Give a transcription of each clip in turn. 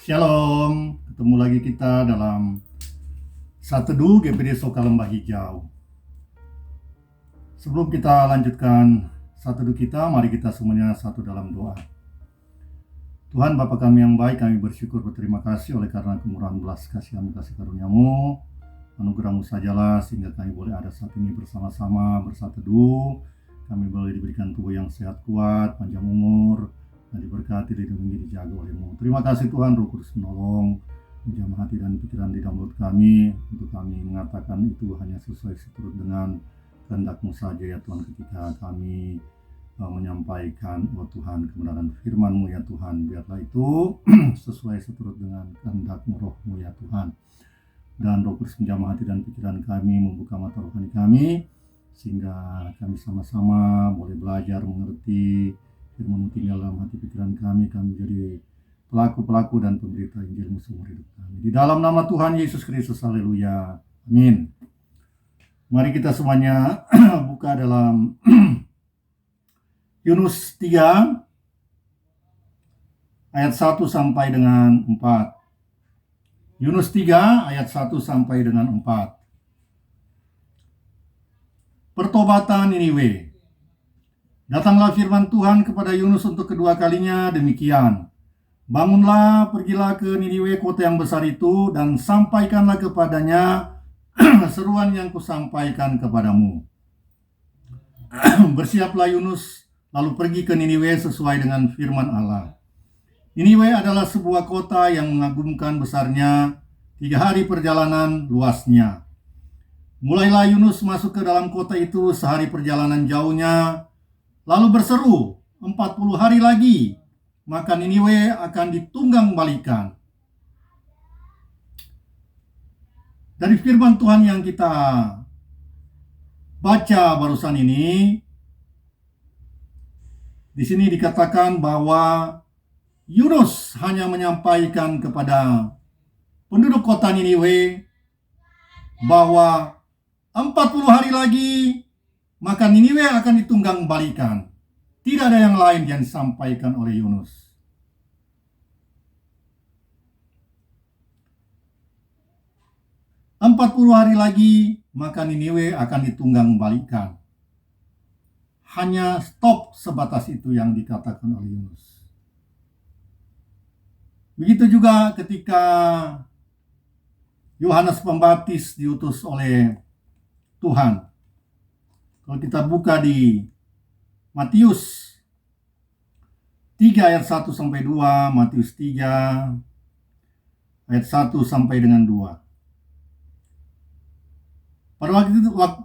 Shalom, ketemu lagi kita dalam Satedu GPD Soka Lembah Hijau. Sebelum kita lanjutkan Satedu kita, mari kita semuanya satu dalam doa. Tuhan Bapa kami yang baik, kami bersyukur berterima kasih oleh karena kemurahan belas kasihan kasih karuniamu, anugerahmu sajalah sehingga kami boleh ada saat ini bersama-sama bersateduh. Kami boleh diberikan tubuh yang sehat kuat, panjang umur, dan diberkati, dilindungi, dijaga oleh-Mu. Terima kasih Tuhan, Roh Kudus menolong, menjamah hati dan pikiran di dalam mulut kami, untuk kami mengatakan itu hanya sesuai seturut dengan kehendak-Mu saja ya Tuhan, ketika kami menyampaikan, oh Tuhan, kebenaran firman-Mu ya Tuhan, biarlah itu sesuai seturut dengan kehendak-Mu, Roh-Mu ya Tuhan. Dan Roh Kudus menjamah hati dan pikiran kami, membuka mata rohani kami, sehingga kami sama-sama boleh belajar mengerti firman-Mu tinggal dalam hati pikiran kami jadi pelaku-pelaku dan pemberita Injil-Mu seumur hidup kami. Di dalam nama Tuhan Yesus Kristus, haleluya, amin. Mari kita semuanya buka dalam Yunus 3 ayat 1 sampai dengan 4. Yunus 3 ayat 1 sampai dengan 4. Pertobatan Niniwe. Datanglah firman Tuhan kepada Yunus untuk kedua kalinya demikian. Bangunlah, pergilah ke Niniwe, kota yang besar itu, dan sampaikanlah kepadanya seruan yang kusampaikan kepadamu. Bersiaplah Yunus, lalu pergi ke Niniwe sesuai dengan firman Allah. Niniwe adalah sebuah kota yang mengagumkan besarnya, 3 hari perjalanan luasnya. Mulailah Yunus masuk ke dalam kota itu sehari perjalanan jauhnya, lalu berseru, 40 hari lagi, maka Niniwe akan ditunggang balikan. Dari firman Tuhan yang kita baca barusan ini, di sini dikatakan bahwa Yunus hanya menyampaikan kepada penduduk kota Niniwe bahwa 40 hari lagi maka Niniwe akan ditunggang balikan. Tidak ada yang lain yang disampaikan oleh Yunus. Empat 40 hari lagi maka Niniwe akan ditunggang balikan. Hanya stop sebatas itu yang dikatakan oleh Yunus. Begitu juga ketika Yohanes Pembaptis diutus oleh Tuhan. Kalau kita buka di Matius 3 ayat 1 sampai 2, Matius 3 ayat 1 sampai dengan 2.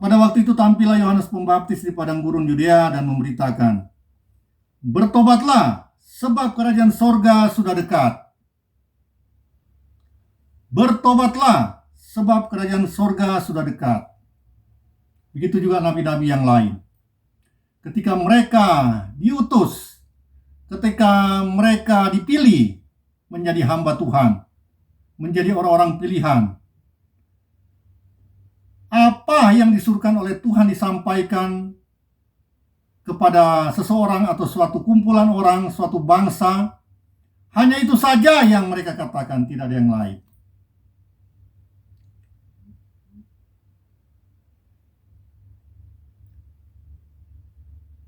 Pada waktu itu tampillah Yohanes Pembaptis di padang gurun Yudea dan memberitakan, bertobatlah, sebab kerajaan sorga sudah dekat. Bertobatlah, sebab kerajaan sorga sudah dekat. Begitu juga nabi-nabi yang lain. Ketika mereka diutus, ketika mereka dipilih menjadi hamba Tuhan, menjadi orang-orang pilihan, apa yang disuruhkan oleh Tuhan disampaikan kepada seseorang atau suatu kumpulan orang, suatu bangsa, hanya itu saja yang mereka katakan, tidak ada yang lain.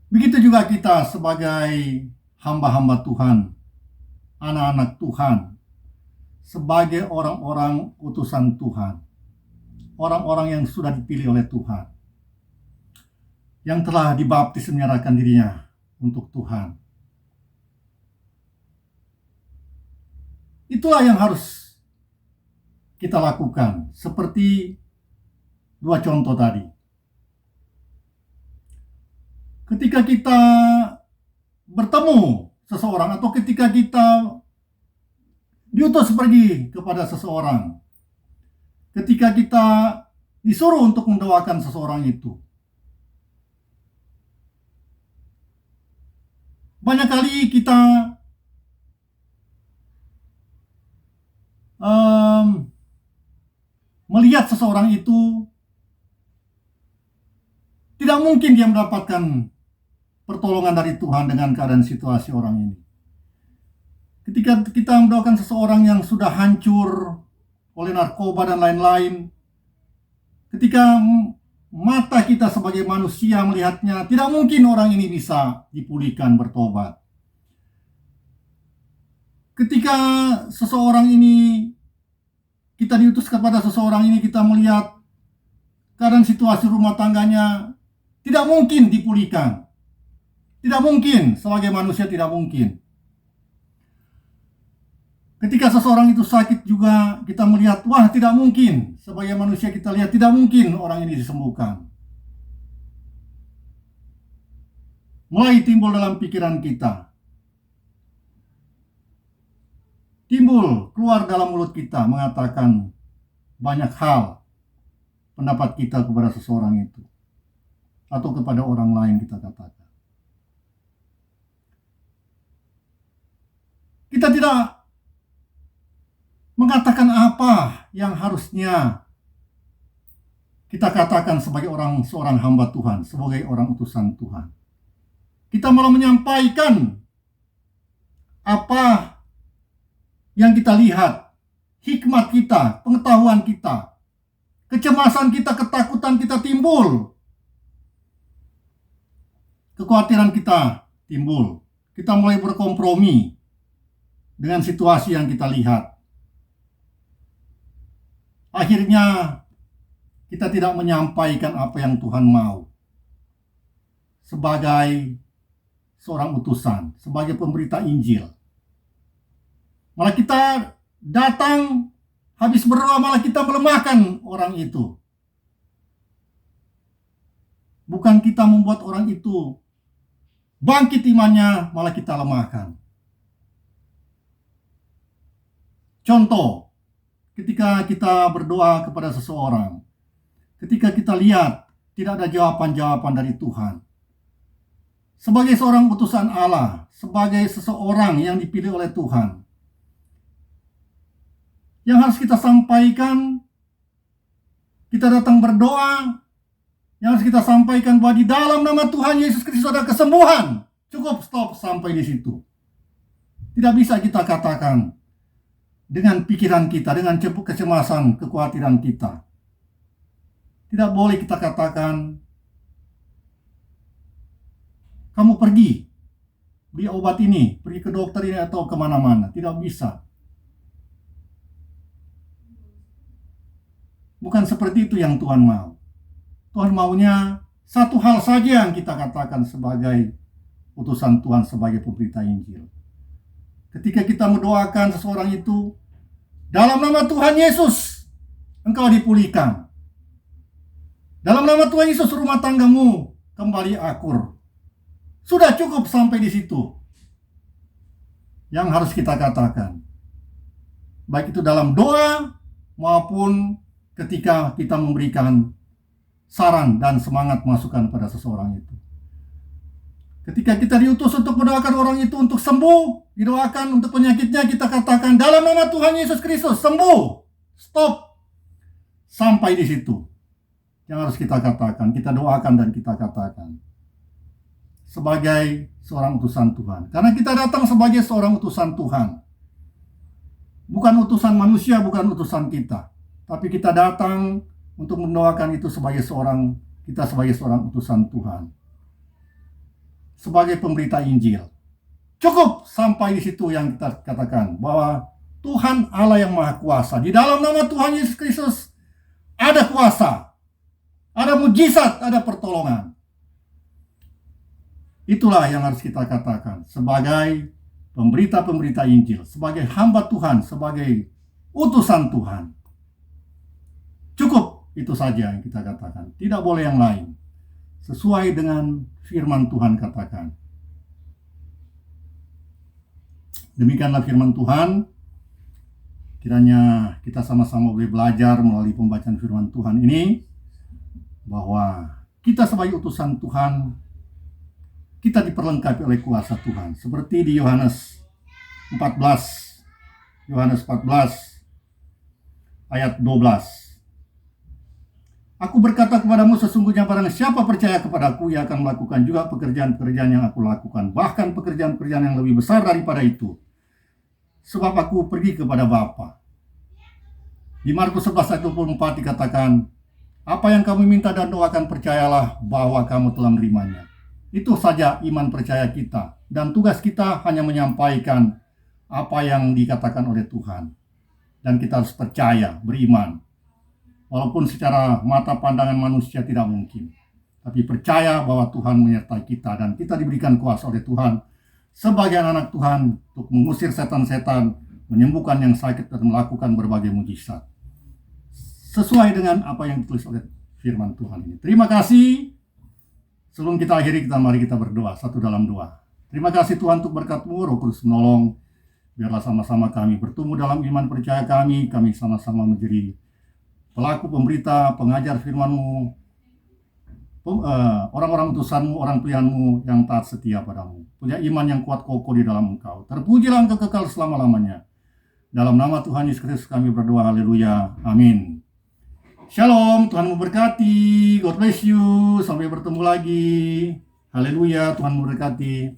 Begitu juga kita sebagai hamba-hamba Tuhan, anak-anak Tuhan, sebagai orang-orang utusan Tuhan, orang-orang yang sudah dipilih oleh Tuhan, yang telah dibaptis menyerahkan dirinya untuk Tuhan. Itulah yang harus kita lakukan, seperti 2 contoh tadi. Ketika kita bertemu seseorang atau ketika kita diutus pergi kepada seseorang, ketika kita disuruh untuk mendoakan seseorang itu, banyak kali kita melihat seseorang itu tidak mungkin dia mendapatkan pertolongan dari Tuhan dengan keadaan situasi orang ini. Ketika kita mendoakan seseorang yang sudah hancur oleh narkoba dan lain-lain, ketika mata kita sebagai manusia melihatnya, tidak mungkin orang ini bisa dipulihkan, bertobat. Ketika seseorang ini, kita diutus kepada seseorang ini, kita melihat keadaan situasi rumah tangganya tidak mungkin dipulihkan. Tidak mungkin, sebagai manusia tidak mungkin. Ketika seseorang itu sakit juga, kita melihat, wah, tidak mungkin. Sebagai manusia kita lihat, tidak mungkin orang ini disembuhkan. Mulai timbul dalam pikiran kita. Timbul, keluar dalam mulut kita, mengatakan banyak hal pendapat kita kepada seseorang itu. Atau kepada orang lain kita katakan. Kita tidak mengatakan apa yang harusnya kita katakan sebagai seorang hamba Tuhan, sebagai orang utusan Tuhan. Kita malah menyampaikan apa yang kita lihat, hikmat kita, pengetahuan kita, kecemasan kita, ketakutan kita timbul, kekhawatiran kita timbul. Kita mulai berkompromi dengan situasi yang kita lihat. Akhirnya kita tidak menyampaikan apa yang Tuhan mau. Sebagai seorang utusan, sebagai pemberita Injil. Malah kita datang, habis berdoa malah kita melemahkan orang itu. Bukan kita membuat orang itu bangkit imannya, malah kita lemahkan. Contoh, ketika kita berdoa kepada seseorang, ketika kita lihat tidak ada jawaban-jawaban dari Tuhan, sebagai seorang utusan Allah, sebagai seseorang yang dipilih oleh Tuhan, yang harus kita sampaikan, kita datang berdoa, yang harus kita sampaikan bahwa di dalam nama Tuhan Yesus Kristus ada kesembuhan. Cukup stop sampai di situ. Tidak bisa kita katakan dengan pikiran kita, dengan kecemasan, kekhawatiran kita. Tidak boleh kita katakan, kamu pergi, beli obat ini, pergi ke dokter ini atau kemana-mana. Tidak bisa. Bukan seperti itu yang Tuhan mau. Tuhan maunya satu hal saja yang kita katakan sebagai utusan Tuhan, sebagai pemberita Injil. Ketika kita mendoakan seseorang itu, dalam nama Tuhan Yesus, engkau dipulihkan. Dalam nama Tuhan Yesus, rumah tanggamu kembali akur. Sudah cukup sampai di situ yang harus kita katakan. Baik itu dalam doa maupun ketika kita memberikan saran dan semangat masukan pada seseorang itu. Ketika kita diutus untuk mendoakan orang itu untuk sembuh, didoakan untuk penyakitnya, kita katakan dalam nama Tuhan Yesus Kristus, sembuh. Stop. Sampai di situ yang harus kita katakan, kita doakan dan kita katakan. Sebagai seorang utusan Tuhan. Karena kita datang sebagai seorang utusan Tuhan. Bukan utusan manusia, bukan utusan kita. Tapi kita datang untuk mendoakan itu sebagai seorang utusan Tuhan. Sebagai pemberita Injil. Cukup sampai di situ yang kita katakan bahwa Tuhan Allah yang Maha Kuasa, di dalam nama Tuhan Yesus Kristus ada kuasa, ada mujizat, ada pertolongan. Itulah yang harus kita katakan sebagai pemberita-pemberita Injil, sebagai hamba Tuhan, sebagai utusan Tuhan. Cukup itu saja yang kita katakan, tidak boleh yang lain. Sesuai dengan firman Tuhan katakan. Demikianlah firman Tuhan. Kiranya kita sama-sama boleh belajar melalui pembacaan firman Tuhan ini, bahwa kita sebagai utusan Tuhan, kita diperlengkapi oleh kuasa Tuhan. Seperti di Yohanes 14 ayat 12. Aku berkata kepadamu, sesungguhnya barang siapa percaya kepadaku, ia akan melakukan juga pekerjaan-pekerjaan yang aku lakukan, bahkan pekerjaan-pekerjaan yang lebih besar daripada itu. sebab aku pergi kepada Bapa. Di Markus 11 ayat 24 dikatakan, apa yang kamu minta dan doakan, percayalah bahwa kamu telah menerimanya. Itu saja iman percaya kita, dan tugas kita hanya menyampaikan apa yang dikatakan oleh Tuhan. Dan kita harus percaya, beriman. Walaupun secara mata pandangan manusia tidak mungkin, tapi percaya bahwa Tuhan menyertai kita dan kita diberikan kuasa oleh Tuhan sebagai anak Tuhan untuk mengusir setan-setan, menyembuhkan yang sakit, dan melakukan berbagai mujizat sesuai dengan apa yang ditulis oleh firman Tuhan ini. Terima kasih. Sebelum kita akhiri, mari kita berdoa satu dalam doa. Terima kasih Tuhan untuk berkat-Mu, Roh Kudus menolong. Biarlah sama-sama kami bertumbuh dalam iman percaya kami sama-sama menjadi pelaku, pemberita, pengajar firman-Mu, orang-orang utusan-Mu, orang pilihan-Mu yang taat setia padamu, punya iman yang kuat kokoh di dalam Engkau. Terpujilah Engkau kekal selama-lamanya. Dalam nama Tuhan Yesus Kristus kami berdoa, haleluya, amin. Shalom, Tuhan memberkati. God bless you. Sampai bertemu lagi. Haleluya, Tuhan memberkati.